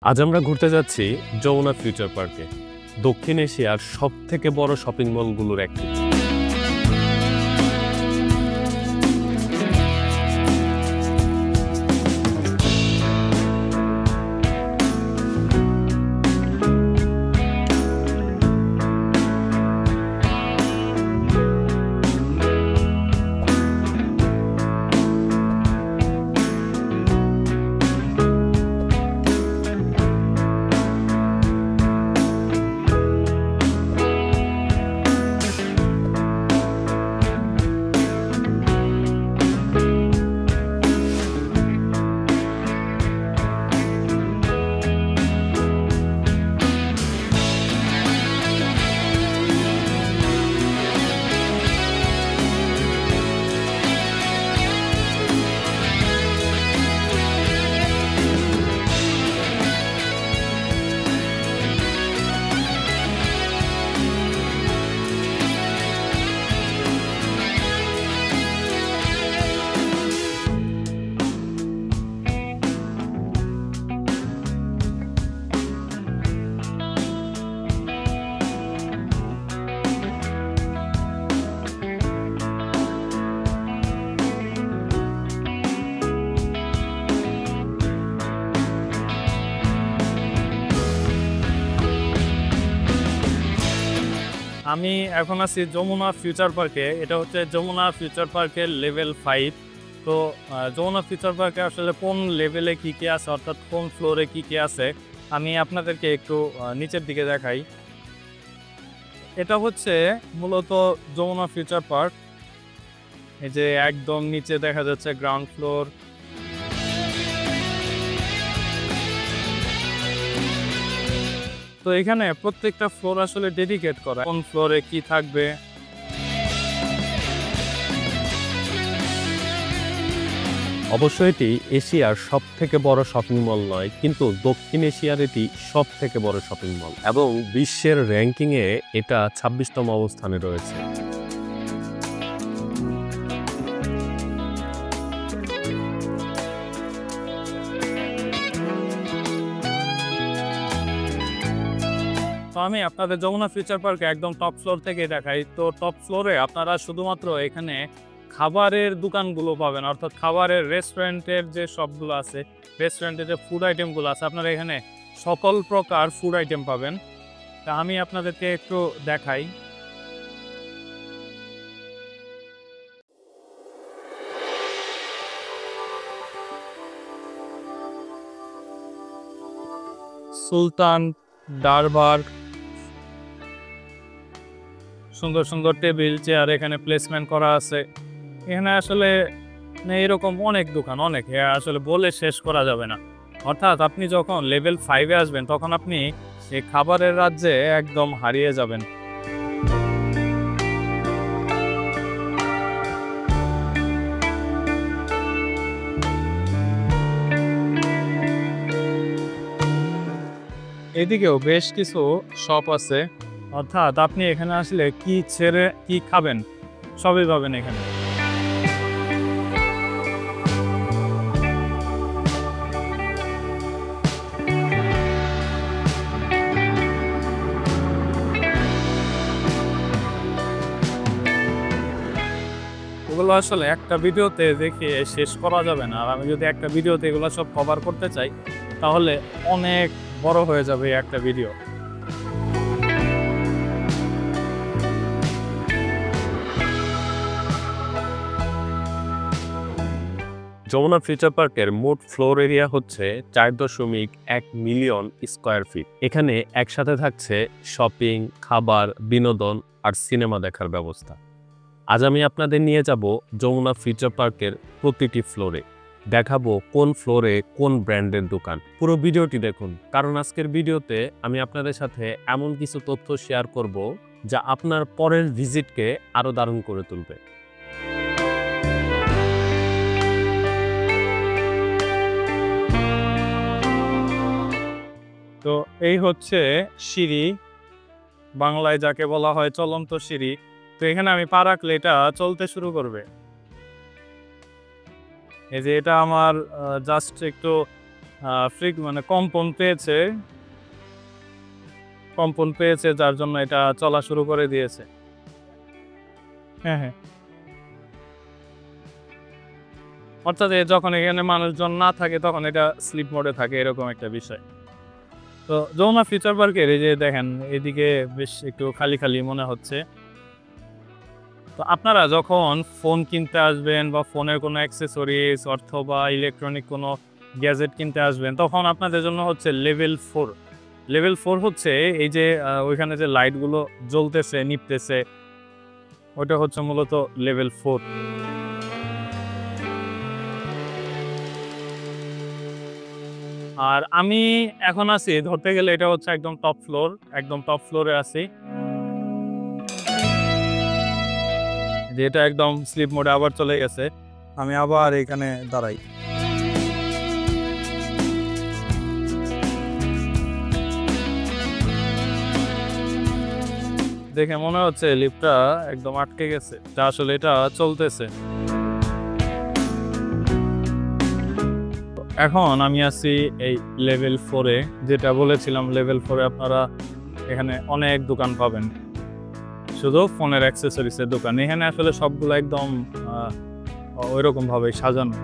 আজ আমরা ঘুরতে যাচ্ছি যমুনা ফিউচার পার্কে, দক্ষিণ এশিয়ার সবথেকে বড় শপিং মলগুলোর একটি। আমি এখন আছি যমুনা ফিউচার পার্কে। এটা হচ্ছে যমুনা ফিউচার পার্কের লেভেল 5। তো যমুনা ফিউচার পার্কে আসলে কোন লেভেলে কি কি আছে, অর্থাৎ কোন ফ্লোরে কি কি আছে, আমি আপনাদেরকে একটু নিচের দিকে দেখাই। এটা হচ্ছে মূলত যমুনা ফিউচার পার্ক। এই যে একদম নিচে দেখা যাচ্ছে গ্রাউন্ড ফ্লোর। তো এখানে প্রত্যেকটা ফ্লোর আসলে ডেডিকেট করা, কোন ফ্লোরে কি থাকবে। অবশ্য এটি এশিয়ার সবথেকে বড় শপিং মল নয়, কিন্তু দক্ষিণ এশিয়ার এটি সবথেকে বড় শপিং মল এবং বিশ্বের র্যাঙ্কিংয়ে এটা 26তম অবস্থানে রয়েছে। তো আমি আপনাদের যমুনা ফিউচার পার্কে একদম টপ ফ্লোর থেকে দেখাই। তো টপ ফ্লোরে আপনারা শুধুমাত্র এখানে খাবারের দোকানগুলো পাবেন, অর্থাৎ খাবারের রেস্টুরেন্টের যে সবগুলো আছে, রেস্টুরেন্টের যে ফুড আইটেমগুলো আছে, আপনারা এখানে সকল প্রকার ফুড আইটেম পাবেন। তা আমি আপনাদেরকে একটু দেখাই। সুলতান ডারবার, সুন্দর সুন্দর টেবিল চেয়ার এখানে প্লেসমেন্ট করা আছে। এখানে আসলে এরকম অনেক দোকান, অনেক, আসলে বলে শেষ করা যাবে না। অর্থাৎ আপনি যখন লেভেল 5-এ আসবেন তখন আপনি এই খাবারের রাজ্যে একদম হারিয়ে যাবেন। এদিকেও বেশ কিছু শপ আছে, অর্থাৎ আপনি এখানে আসলে কি ছেড়ে কি খাবেন সবই পাবেন এখানে। এগুলো আসলে একটা ভিডিওতে দেখে শেষ করা যাবে না, আর আমি যদি একটা ভিডিওতে এগুলো সব কভার করতে চাই তাহলে অনেক বড় হয়ে যাবে একটা ভিডিও। যমুনা ফিউচার পার্কের মোট ফ্লোর এরিয়া হচ্ছে 4.1 মিলিয়ন স্কোয়ার ফিট। এখানে একসাথে থাকছে শপিং, খাবার, বিনোদন আর সিনেমা দেখার ব্যবস্থা। আজ আমি আপনাদের নিয়ে যাব যমুনা ফিউচার পার্কের প্রতিটি ফ্লোরে, দেখাবো কোন ফ্লোরে কোন ব্র্যান্ডের দোকান। পুরো ভিডিওটি দেখুন, কারণ আজকের ভিডিওতে আমি আপনাদের সাথে এমন কিছু তথ্য শেয়ার করব যা আপনার পরের ভিজিটকে আরো দারুণ করে তুলবে। তো এই হচ্ছে সিঁড়ি, বাংলায় যাকে বলা হয় চলন্ত সিঁড়ি। তো এখানে আমি পা রাখলে এটা চলতে শুরু করবে। এই যে এটা আমার জাস্ট একটু মানে কম্পন পেয়েছে যার জন্য এটা চলা শুরু করে দিয়েছে। হ্যাঁ, অর্থাৎ যখন এখানে মানুষজন না থাকে তখন এটা স্লিপ মোডে থাকে, এরকম একটা বিষয়। তো যমুনা ফিউচার পার্কের এই যে দেখেন এদিকে বেশ একটু খালি খালি মনে হচ্ছে। তো আপনারা যখন ফোন কিনতে আসবেন বা ফোনের কোনো অ্যাক্সেসরিজ অথবা ইলেকট্রনিক কোনো গ্যাজেট কিনতে আসবেন, তখন আপনাদের জন্য হচ্ছে লেভেল 4 হচ্ছে এই যে ওইখানে যে লাইটগুলো জ্বলতেছে নিপতেছে, ওটা হচ্ছে মূলত লেভেল 4। আর আমি এখন আছি ধরতে গেলে এটা হচ্ছে একদম টপ ফ্লোরে আছি, যেটা একদম স্লিপ মোডে আবার চলে গেছে। আমি আবার এখানে দাঁড়াই। দেখে মনে হচ্ছে লিফটটা একদম আটকে গেছে, তা আসলে এটা চলতেছে। এখন আমি আছি এই লেভেল 4-এ, যেটা বলেছিলাম লেভেল 4-এ আপনারা এখানে অনেক দোকান পাবেন, শুধু ফোনের অ্যাক্সেসরিজের দোকান। এখানে আসলে সবগুলো একদম ওইরকম ভাবে সাজানো।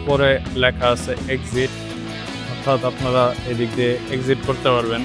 উপরে লেখা আছে এক্সিট, অর্থাৎ আপনারা এদিক দিয়ে এক্সিট করতে পারবেন।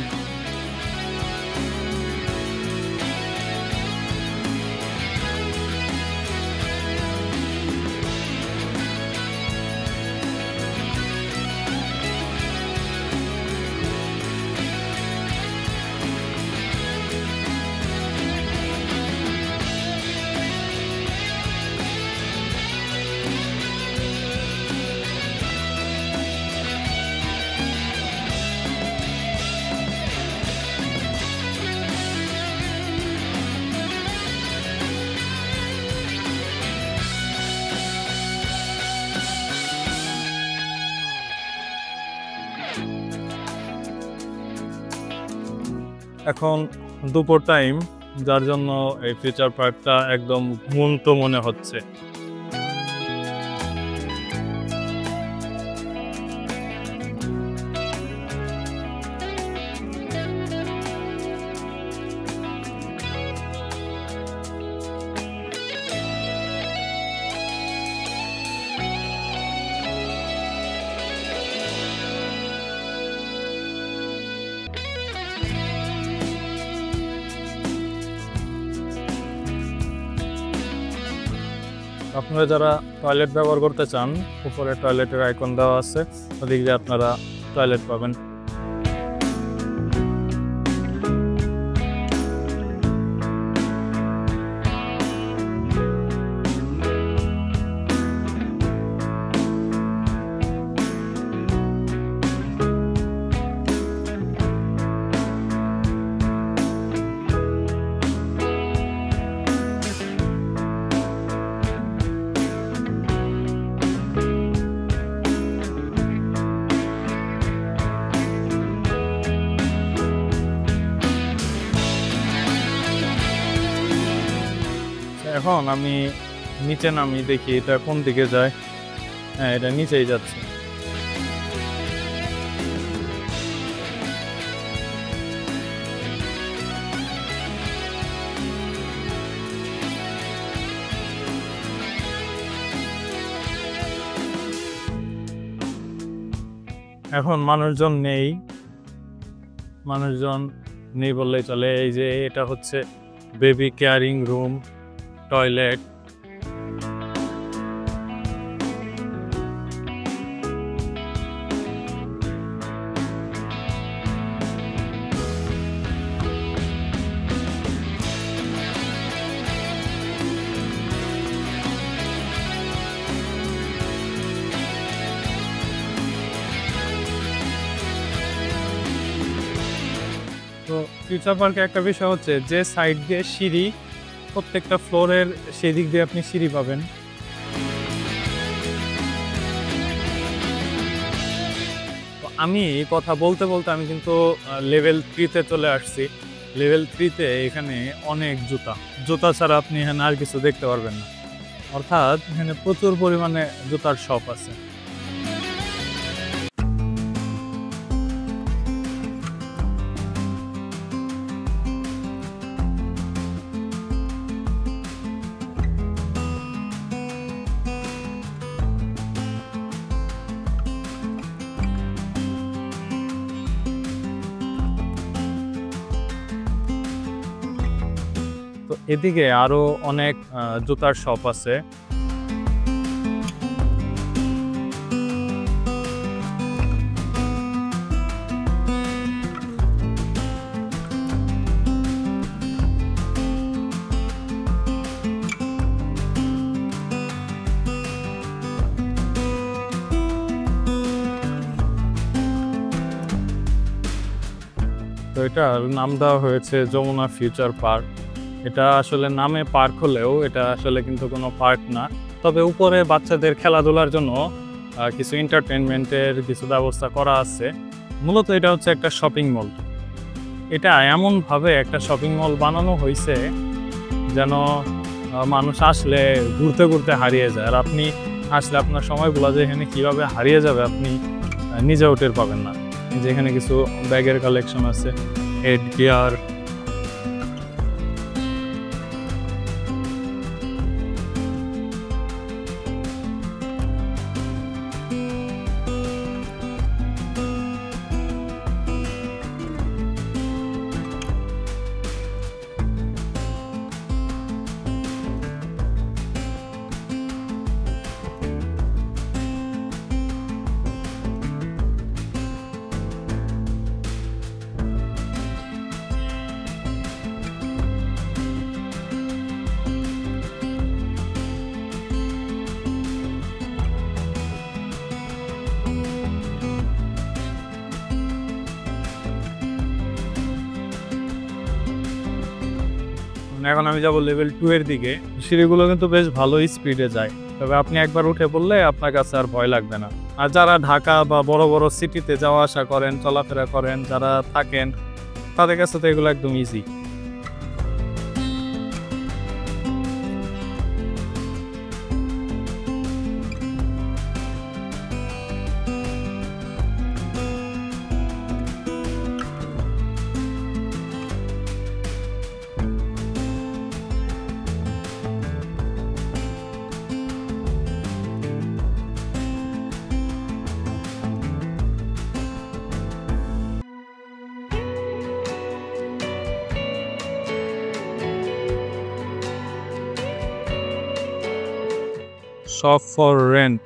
এখন দুপুর টাইম, যার জন্য এই ফিউচার পার্কটা একদম ঘুমন্ত মনে হচ্ছে। আপনারা যারা টয়লেট ব্যবহার করতে চান, উপরে টয়লেটের আইকন দেওয়া আছে, ওদিক দিয়ে আপনারা টয়লেট পাবেন। এখন আমি নিচে নামি, দেখি এটা কোন দিকে যায়। হ্যাঁ, এটা নিচেই যাচ্ছে। এখন মানুষজন নেই, মানুষজন নেই বললেই চলে। এই যে এটা হচ্ছে বেবি কেয়ারিং রুম, টয়লেট। তো ফিউচার পার্কে একটা বিষয় হচ্ছে যে সাইড দিয়ে সিঁড়ি, প্রত্যেকটা ফ্লোরের সেদিক দিয়ে আপনি সিঁড়ি পাবেন। তো আমি এই কথা বলতে বলতে আমি কিন্তু লেভেল 3-তে চলে আসছি। লেভেল 3-তে এখানে অনেক জুতা ছাড়া আপনি এখানে আর কিছু দেখতে পারবেন না, অর্থাৎ এখানে প্রচুর পরিমাণে জুতার শপ আছে। তো এদিকে আরো অনেক জুতার শপ আছে। তো এটার নাম দেওয়া হয়েছে যমুনা ফিউচার পার্ক। এটা আসলে নামে পার্ক হলেও এটা আসলে কিন্তু কোনো পার্ক না, তবে উপরে বাচ্চাদের খেলাধুলার জন্য কিছু এন্টারটেনমেন্টের কিছু ব্যবস্থা করা আছে। মূলত এটা হচ্ছে একটা শপিং মল। এটা এমনভাবে একটা শপিং মল বানানো হয়েছে যেন মানুষ আসলে ঘুরতে ঘুরতে হারিয়ে যায়, আর আপনি আসলে আপনার সময়গুলো যে এখানে কীভাবে হারিয়ে যাবে আপনি নিজেও টের পাবেন না। যেখানে কিছু ব্যাগের কালেকশন আছে, হেড গিয়ার। এখন আমি যাব লেভেল 2 এর দিকে। সিঁড়িগুলো কিন্তু বেশ ভালোই স্পিডে যায়, তবে আপনি একবার উঠে পড়লে আপনার কাছে আর ভয় লাগবে না। আর যারা ঢাকা বা বড় বড় সিটিতে যাওয়া আসা করেন, চলাফেরা করেন, যারা থাকেন, তাদের কাছে তো এগুলো একদম ইজি। Shop for rent.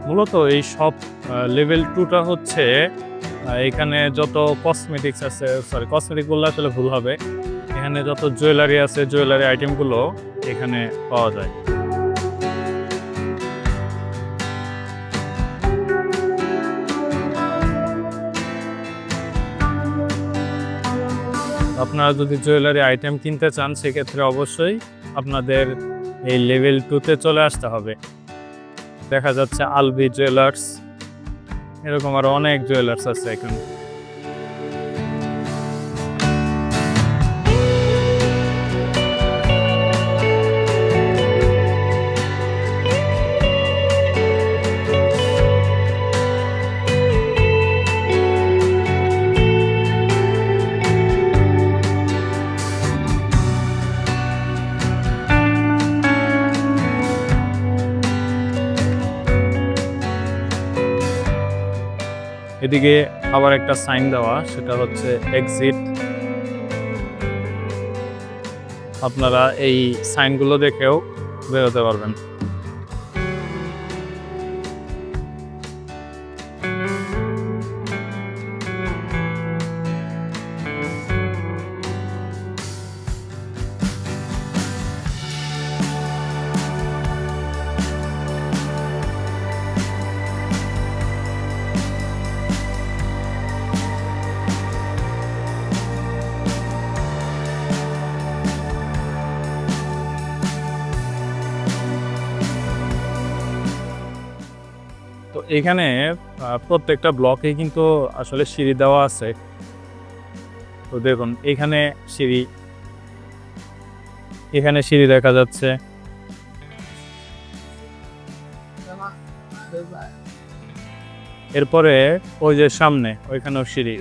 মূলত এই সব লেভেল 2টা হচ্ছে এখানে যত কসমেটিক্স আছে, সরি কসমেটিক বললে আসলে ভুল হবে, এখানে যত জুয়েলারি আছে, জুয়েলারি আইটেমগুলো এখানে পাওয়া যায়। আপনারা যদি জুয়েলারি আইটেম কিনতে চান সেক্ষেত্রে অবশ্যই আপনাদের এই লেভেল 2-তে চলে আসতে হবে। দেখা যাচ্ছে আলবি জুয়েলার্স, এরকম আরো অনেক জুয়েলার্স আছে এখানে। এদিকে আবার একটা সাইন দেওয়া, সেটা হচ্ছে এক্সিট। আপনারা এই সাইনগুলো দেখেও বেরোতে পারবেন। তো এখানে প্রত্যেকটা ব্লকে কিন্তু আসলে সিঁড়ি দেওয়া আছে। তো দেখুন এখানে সিঁড়ি দেখা যাচ্ছে। এরপরে ওই যে সামনে ওইখানেও সিঁড়ি।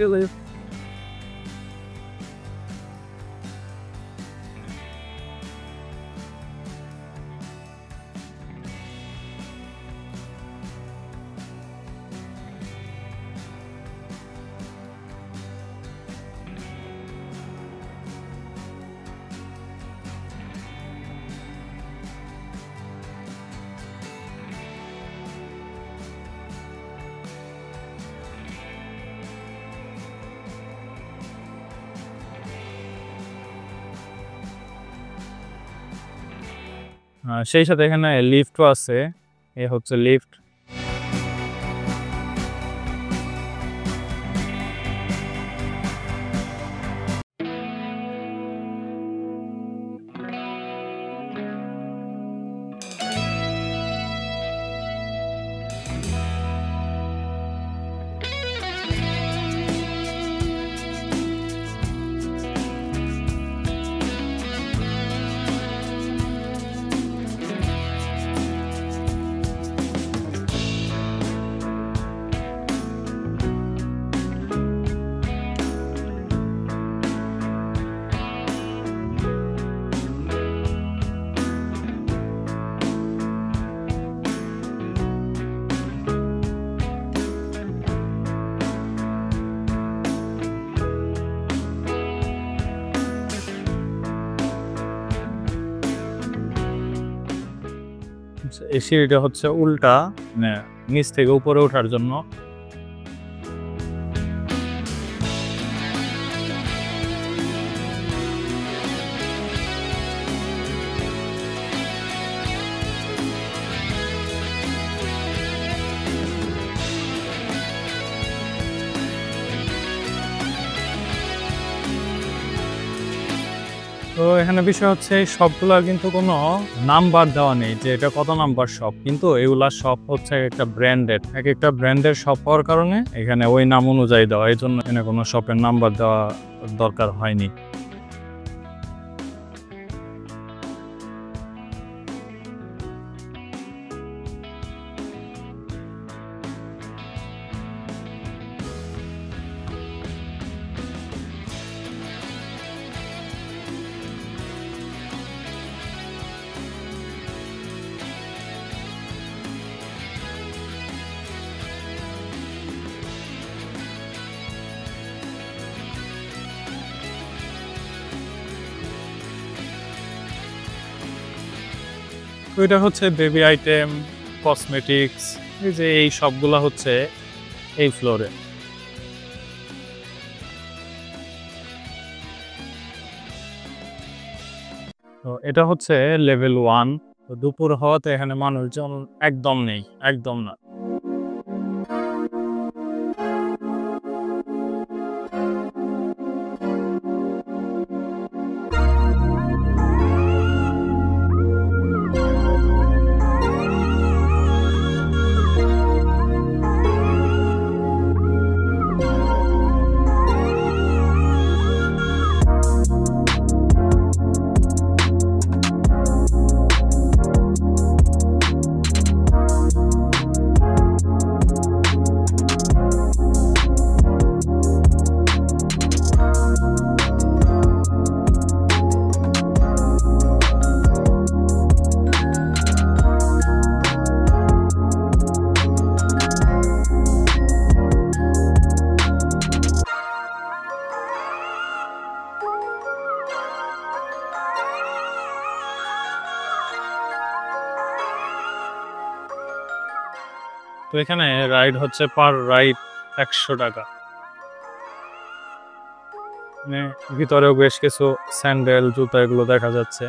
সেই সাথে এখানে লিফটও আছে। এ হচ্ছে লিফট। এই সিঁড়িটা হচ্ছে উল্টা, মানে নিচ থেকে উপরে ওঠার জন্য। তো এখানে বিষয় হচ্ছে সবগুলা কিন্তু কোনো নাম্বার দেওয়া নেই যে এটা কত নাম্বার শপ, কিন্তু এগুলা শপ হচ্ছে একটা ব্র্যান্ডেড, এক একটা ব্র্যান্ডের শপ হওয়ার কারণে এখানে ওই নাম অনুযায়ী দেওয়া, এই জন্য এখানে কোনো শপের নাম্বার দেওয়া দরকার হয়নি। তো এটা হচ্ছে বেবি আইটেম, কসমেটিক্স, এই যে এই সবগুলা হচ্ছে এই ফ্লোরে। তো এটা হচ্ছে লেভেল 1। তো দুপুর হওয়াতে এখানে মানুষজন একদম নেই, একদম না। এখানে রাইড হচ্ছে পার রাইড 100 টাকা। ভিতরেও বেশ কিছু স্যান্ডেল জুতা এগুলো দেখা যাচ্ছে।